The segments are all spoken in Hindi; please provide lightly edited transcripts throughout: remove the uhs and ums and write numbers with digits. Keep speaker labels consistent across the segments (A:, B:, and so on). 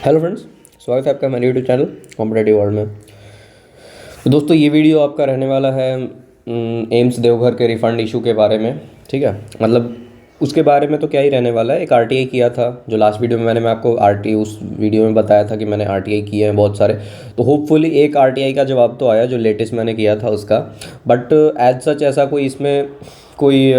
A: हेलो फ्रेंड्स, स्वागत है आपका मेरे यूट्यूब चैनल कॉम्पिटेटिव वर्ल्ड में। तो दोस्तों ये वीडियो आपका रहने वाला है एम्स देवघर के रिफ़ंड इशू के बारे में। ठीक है, मतलब उसके बारे में तो क्या ही रहने वाला है। एक आरटीआई किया था जो लास्ट वीडियो में मैं आपको आरटीआई उस वीडियो में बताया था कि मैंने आरटीआई किए हैं बहुत सारे। तो होपफुली एक आरटीआई का जवाब तो आया जो लेटेस्ट मैंने किया था उसका। बट एज सच ऐसा कोई इसमें कोई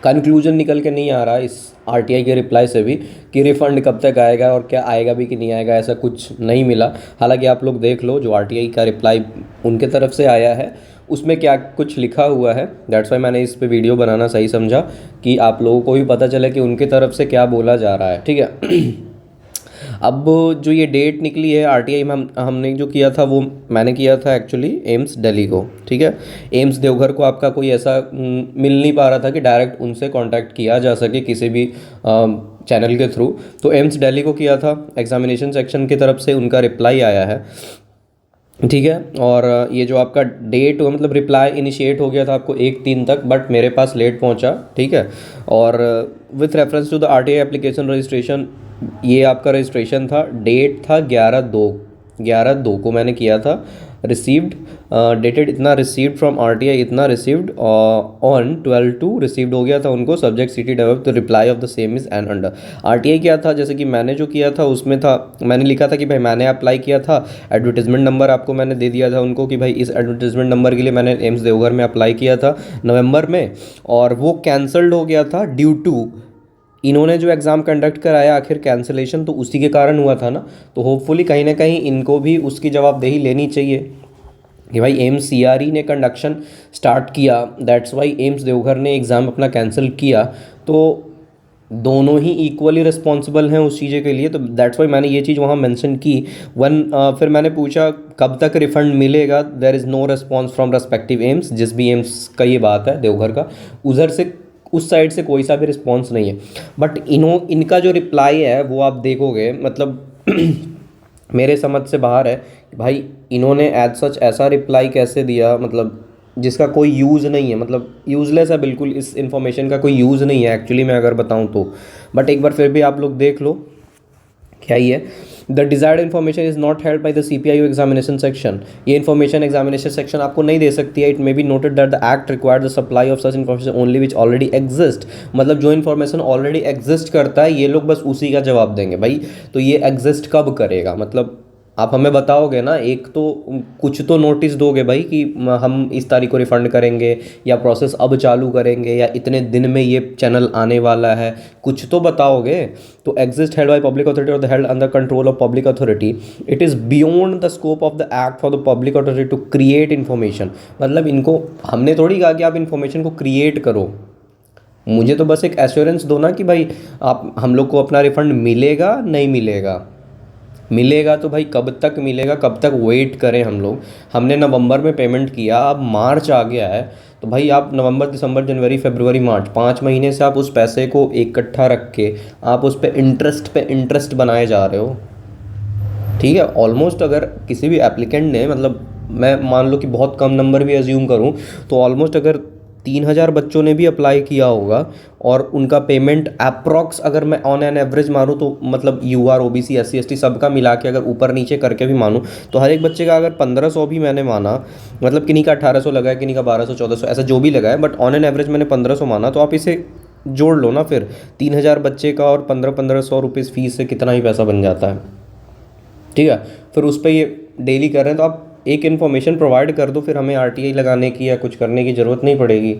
A: कंक्लूजन निकल के नहीं आ रहा इस आरटीआई के रिप्लाई से भी कि रिफ़ंड कब तक आएगा और क्या आएगा भी कि नहीं आएगा, ऐसा कुछ नहीं मिला। हालांकि आप लोग देख लो जो आरटीआई का रिप्लाई उनके तरफ से आया है उसमें क्या कुछ लिखा हुआ है। दैट्स वाई मैंने इस पे वीडियो बनाना सही समझा कि आप लोगों को भी पता चले कि उनके तरफ से क्या बोला जा रहा है। ठीक है। अब जो ये डेट निकली है आरटीआई में हमने जो किया था वो मैंने किया था एक्चुअली एम्स दिल्ली को। ठीक है, एम्स देवघर को आपका कोई ऐसा मिल नहीं पा रहा था कि डायरेक्ट उनसे कांटेक्ट किया जा सके किसी भी चैनल के थ्रू। तो एम्स दिल्ली को किया था, एग्जामिनेशन सेक्शन की तरफ से उनका रिप्लाई आया है। ठीक है, और ये जो आपका डेट मतलब रिप्लाई इनिशिएट हो गया था आपको 1/3 तक, बट मेरे पास लेट पहुंचा। ठीक है, और with reference to the RTI application registration, ये आपका रजिस्ट्रेशन था, डेट था 11/2 को मैंने किया था। रिसीव्ड डेटेड इतना, रिसीव्ड फ्रॉम आरटीआई इतना, रिसीव्ड ऑन 12/2 रिसीव्ड हो गया था उनको, subject city develop, the reply off the same is and under. RTI क्या था, जैसे कि मैंने जो किया था उसमें था, मैंने लिखा था कि भाई मैंने अप्लाई किया था, एडवर्टीजमेंट नंबर आपको मैंने दे दिया था उनको कि भाई इस एडवर्टीजमेंट नंबर के लिए मैंने एम्स देवघर में अप्लाई किया था नवंबर में, और वो कैंसल्ड हो गया था ड्यू टू इन्होंने जो एग्ज़ाम कंडक्ट कराया आखिर कैंसिलेशन तो उसी के कारण हुआ था ना। तो होपफुली कहीं ना कहीं इनको भी उसकी जवाबदेही लेनी चाहिए कि भाई एम्स सीआरई ने कंडक्शन स्टार्ट किया, दैट्स वाई एम्स देवघर ने एग्ज़ाम अपना कैंसिल किया। तो दोनों ही इक्वली रिस्पॉन्सिबल हैं उस चीज़ के लिए। तो दैट्स वाई मैंने ये चीज़ वहाँ मेंशन की। फिर मैंने पूछा कब तक रिफ़ंड मिलेगा, there is no response from respective AIIMS, जिस भी एम्स का ये बात है देवघर का, उधर से उस साइड से कोई सा भी रिस्पॉन्स नहीं है। बट इनका जो रिप्लाई है वो आप देखोगे मतलब मेरे समझ से बाहर है भाई। इन्होंने एज सच ऐसा रिप्लाई कैसे दिया, मतलब जिसका कोई यूज़ नहीं है, मतलब यूज़लेस है बिल्कुल, इस इन्फॉर्मेशन का कोई यूज़ नहीं है एक्चुअली मैं अगर बताऊं तो। बट एक बार फिर भी आप लोग देख लो क्या ही है। The desired information is not held by the CPIO examination section. ये इन्फॉर्मेशन एग्जामिनेशन सेक्शन आपको नहीं दे सकती है। It may be noted that the act require the supply of such information only which already exist. मतलब जो इन्फॉर्मेशन ऑलरेडी एग्जिस्ट करता है ये लोग बस उसी का जवाब देंगे भाई। तो ये एग्जिस्ट कब करेगा, मतलब आप हमें बताओगे ना, एक तो कुछ तो नोटिस दोगे भाई कि हम इस तारीख को रिफ़ंड करेंगे या प्रोसेस अब चालू करेंगे या इतने दिन में ये चैनल आने वाला है, कुछ तो बताओगे। तो exist held by public authority और the held under control of public authority, it is beyond the scope of the act for the public authority to create information. मतलब इनको हमने थोड़ी कहा कि आप इन्फॉर्मेशन को क्रिएट करो, मुझे तो बस एक एश्योरेंस दो ना कि भाई आप हम लोग को अपना रिफ़ंड मिलेगा नहीं मिलेगा। मिलेगा तो भाई कब तक मिलेगा, कब तक वेट करें हम लोग। हमने नवंबर में पेमेंट किया, अब मार्च आ गया है, तो भाई आप नवंबर दिसंबर जनवरी फरवरी मार्च 5 महीने से आप उस पैसे को इकट्ठा रख के आप उस पे इंटरेस्ट बनाए जा रहे हो। ठीक है, ऑलमोस्ट अगर किसी भी एप्लीकेंट ने, मतलब मैं मान लो कि बहुत कम नंबर भी एज्यूम करूं, तो ऑलमोस्ट अगर 3,000 बच्चों ने भी अप्लाई किया होगा और उनका पेमेंट अप्रॉक्स अगर मैं ऑन एन एवरेज मारूं तो मतलब यूआर ओबीसी SC ST सबका मिला के अगर ऊपर नीचे करके भी मानूं तो हर एक बच्चे का अगर 1500 भी मैंने माना, मतलब किन्हीं का 1800 लगा है, किन्हीं का 1200 1400 ऐसा जो भी लगा है, बट ऑन एन एवरेज मैंने 1500 माना, तो आप इसे जोड़ लो ना फिर 3,000 बच्चे का और 1500 रुपीज़ फीस से कितना ही पैसा बन जाता है। ठीक है, फिर उस पर ये डेली कर रहे हैं, तो आप एक इन्फॉर्मेशन प्रोवाइड कर दो, फिर हमें आरटीआई लगाने की या कुछ करने की ज़रूरत नहीं पड़ेगी।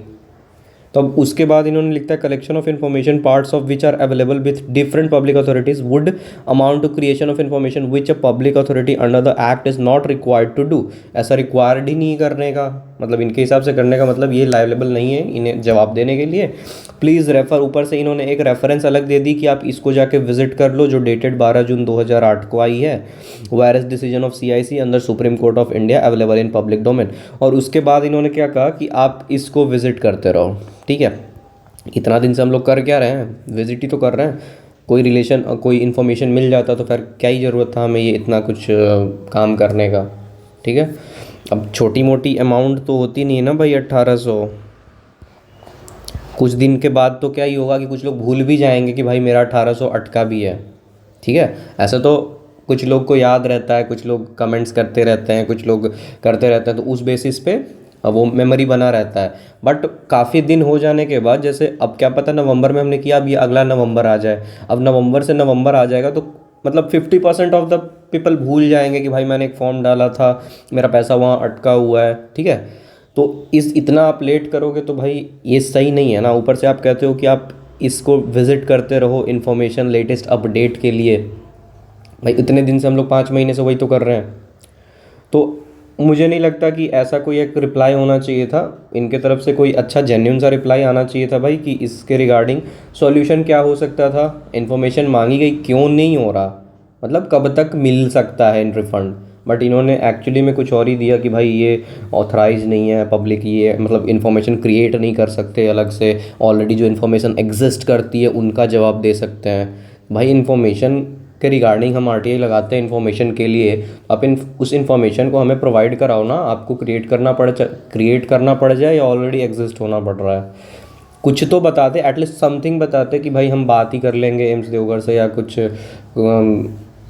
A: तो अब उसके बाद इन्होंने लिखता है collection of information parts of which are available with different public authorities would amount to creation of information which a public authority under the act is not required to do. ऐसा रिक्वायर्ड ही नहीं करने का, मतलब इनके हिसाब से करने का मतलब ये लायबल नहीं है इन्हें जवाब देने के लिए। प्लीज़ रेफर, ऊपर से इन्होंने एक रेफरेंस अलग दे दी कि आप इसको जाके विजिट कर लो जो डेटेड 12 जून 2008 को आई है, virus decision of CIC under supreme court of India available in public domain. और उसके बाद इन्होंने क्या कहा कि आप इसको विजिट करते रहो। ठीक है, इतना दिन से हम लोग कर क्या रहे हैं, विजिट ही तो कर रहे हैं। कोई रिलेशन कोई इन्फॉर्मेशन मिल जाता तो फिर क्या ही ज़रूरत था हमें ये इतना कुछ काम करने का। ठीक है, अब छोटी मोटी अमाउंट तो होती नहीं है ना भाई 1800। कुछ दिन के बाद तो क्या ही होगा कि कुछ लोग भूल भी जाएंगे कि भाई मेरा 1800 अटका भी है। ठीक है। ऐसा तो कुछ लोग को याद रहता है, कुछ लोग कमेंट्स करते रहते हैं, कुछ लोग करते रहते हैं, तो उस बेसिस पे वो मेमोरी बना रहता है। बट काफ़ी दिन हो जाने के बाद, जैसे अब क्या पता नवंबर में हमने किया, अब ये अगला नवंबर आ जाए, अब नवंबर से नवंबर आ जाएगा तो मतलब 50% ऑफ द पीपल भूल जाएंगे कि भाई मैंने एक फॉर्म डाला था, मेरा पैसा वहाँ अटका हुआ है। ठीक है, तो इस इतना आप लेट करोगे तो भाई ये सही नहीं है ना। ऊपर से आप कहते हो कि आप इसको विज़िट करते रहो इन्फॉर्मेशन लेटेस्ट अपडेट के लिए। भाई इतने दिन से हम लोग 5 महीने से वही तो कर रहे हैं। तो मुझे नहीं लगता कि ऐसा कोई एक रिप्लाई होना चाहिए था इनके तरफ से, कोई अच्छा जेन्युइन सा रिप्लाई आना चाहिए था भाई कि इसके रिगार्डिंग सॉल्यूशन क्या हो सकता था, इन्फॉर्मेशन मांगी गई क्यों नहीं हो रहा, मतलब कब तक मिल सकता है इन रिफ़ंड। बट इन्होंने एक्चुअली में कुछ और ही दिया कि भाई ये ऑथराइज नहीं है पब्लिक, ये मतलब इन्फॉर्मेशन क्रिएट नहीं कर सकते अलग से, ऑलरेडी जो इन्फॉर्मेशन एग्जिस्ट करती है उनका जवाब दे सकते हैं। भाई इन्फॉर्मेशन के रिगार्डिंग हम आरटीआई लगाते हैं इन्फॉर्मेशन के लिए, आप उस इन्फॉर्मेशन को हमें प्रोवाइड कराओ ना। आपको क्रिएट करना पड़ जाए या ऑलरेडी एग्जिस्ट होना पड़ रहा है, कुछ तो बताते, एटलीस्ट समथिंग बताते कि भाई हम बात ही कर लेंगे एम्स देवघर से, या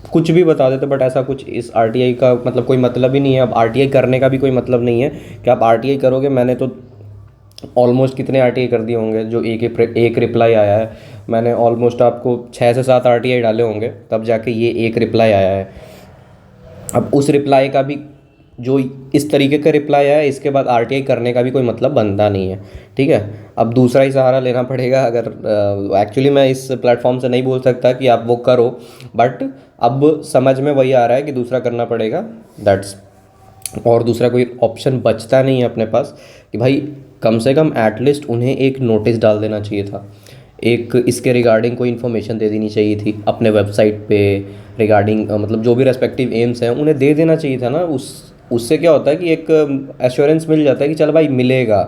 A: कुछ भी बता देते। बट ऐसा कुछ इस आरटीआई का मतलब कोई मतलब ही नहीं है। अब आरटीआई करने का भी कोई मतलब नहीं है कि आप आरटीआई करोगे। मैंने तो ऑलमोस्ट कितने आरटीआई कर दिए होंगे, जो एक रिप्लाई आया है। मैंने ऑलमोस्ट आपको 6 से 7 आरटीआई डाले होंगे, तब जाके ये एक रिप्लाई आया है। अब उस रिप्लाई का भी, जो इस तरीके का रिप्लाई आया है, इसके बाद आरटीआई करने का भी कोई मतलब बनता नहीं है। ठीक है, अब दूसरा ही सहारा लेना पड़ेगा। अगर एक्चुअली मैं इस प्लेटफॉर्म से नहीं बोल सकता कि आप वो करो, बट अब समझ में वही आ रहा है कि दूसरा करना पड़ेगा, दैट्स। और दूसरा कोई ऑप्शन बचता नहीं है अपने पास कि भाई कम से कम एटलीस्ट उन्हें एक नोटिस डाल देना चाहिए था, एक इसके रिगार्डिंग कोई इन्फॉर्मेशन दे देनी चाहिए थी अपने वेबसाइट पे रिगार्डिंग, मतलब जो भी रेस्पेक्टिव एम्स हैं उन्हें दे देना चाहिए था ना। उससे क्या होता है कि एक एश्योरेंस मिल जाता है कि चल भाई मिलेगा।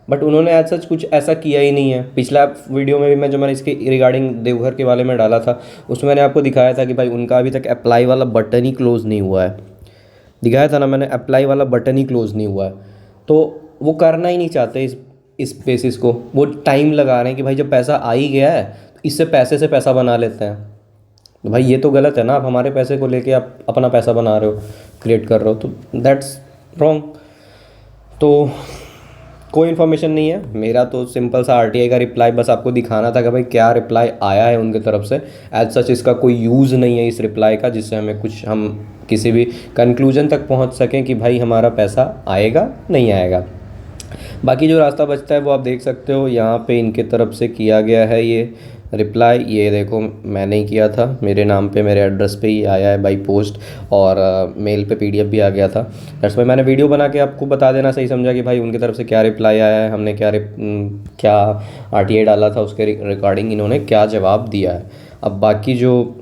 A: बट उन्होंने एज सच कुछ ऐसा किया ही नहीं है। पिछला वीडियो में भी मैंने इसके रिगार्डिंग देवघर के बारे में डाला था, उसमें मैंने आपको दिखाया था कि भाई उनका अभी तक अप्लाई वाला बटन ही क्लोज़ नहीं हुआ है। दिखाया था ना मैंने, अप्लाई वाला बटन ही क्लोज़ नहीं हुआ है। तो वो करना ही नहीं चाहते इस बेसिस को, वो टाइम लगा रहे हैं कि भाई जब पैसा आ ही गया है तो इससे पैसे से पैसा बना लेते हैं। तो भाई ये तो गलत है ना, आप हमारे पैसे को लेके आप अपना पैसा बना रहे हो, क्रिएट कर रहे हो, तो दैट्स रॉन्ग। तो कोई इन्फॉर्मेशन नहीं है। मेरा तो सिंपल सा आरटीआई का रिप्लाई बस आपको दिखाना था कि भाई क्या रिप्लाई आया है उनके तरफ से। एज सच इसका कोई यूज़ नहीं है इस रिप्लाई का, जिससे हमें कुछ हम किसी भी कंक्लूजन तक पहुंच सकें कि भाई हमारा पैसा आएगा नहीं आएगा। बाकी जो रास्ता बचता है वो आप देख सकते हो, यहाँ पे इनके तरफ से किया गया है ये रिप्लाई। ये देखो मैंने ही किया था, मेरे नाम पे मेरे एड्रेस पे ही आया है बाई पोस्ट, और मेल पे पीडीएफ भी आ गया था। दैट्स वाई मैंने वीडियो बना के आपको बता देना सही समझा कि भाई उनकी तरफ से क्या रिप्लाई आया है, हमने क्या आरटीआई डाला था, उसके रिगार्डिंग इन्होंने क्या जवाब दिया है। अब बाकी जो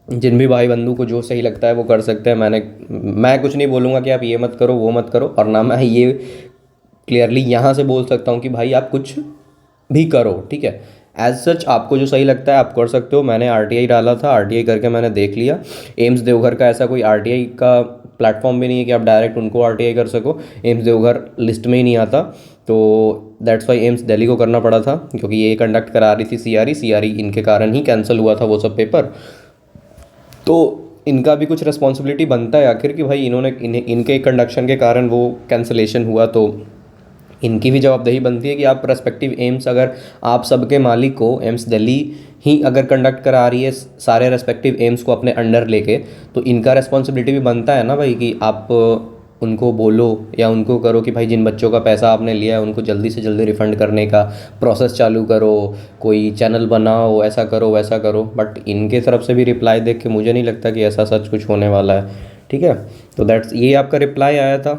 A: जिन भी भाई बंधु को जो सही लगता है वो कर सकते हैं। मैं कुछ नहीं बोलूँगा कि आप ये मत करो वो मत करो, और ना मैं ये क्लियरली यहाँ से बोल सकता हूँ कि भाई आप कुछ भी करो। ठीक है, एज सच आपको जो सही लगता है आप कर सकते हो। मैंने आरटीआई डाला था, आरटीआई करके मैंने देख लिया। एम्स देवघर का ऐसा कोई आरटीआई का प्लेटफॉर्म भी नहीं है कि आप डायरेक्ट उनको आरटीआई कर सको। एम्स देवघर लिस्ट में ही नहीं आता, तो दैट्स वाई एम्स दिल्ली को करना पड़ा था, क्योंकि ये कंडक्ट करा रही थी सीआरई इनके कारण ही कैंसिल हुआ था वो सब पेपर। तो इनका भी कुछ रिस्पॉन्सिबिलिटी बनता है आखिर कि भाई इनके कंडक्शन के कारण वो कैंसिलेशन हुआ, तो इनकी भी जवाबदेही बनती है कि आप रेस्पेक्टिव एम्स, अगर आप सबके मालिक को एम्स दिल्ली ही अगर कंडक्ट करा रही है सारे रेस्पेक्टिव एम्स को अपने अंडर लेके, तो इनका रेस्पॉन्सिबिलिटी भी बनता है ना भाई कि आप उनको बोलो या उनको करो कि भाई जिन बच्चों का पैसा आपने लिया है उनको जल्दी से जल्दी रिफ़ंड करने का प्रोसेस चालू करो, कोई चैनल बनाओ, ऐसा करो वैसा करो। बट इनके तरफ से भी रिप्लाई देख के मुझे नहीं लगता कि ऐसा सच कुछ होने वाला है। ठीक है, तो दैट्स ये आपका रिप्लाई आया था।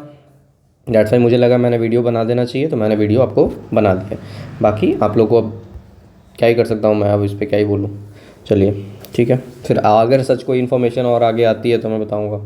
A: दैट्स वाई मुझे लगा मैंने वीडियो बना देना चाहिए, तो मैंने वीडियो आपको बना दिया। बाकी आप लोग को अब क्या ही कर सकता हूँ मैं, अब इस पर क्या ही बोलूँ। चलिए ठीक है, फिर अगर सच कोई इन्फॉर्मेशन और आगे आती है तो मैं बताऊँगा।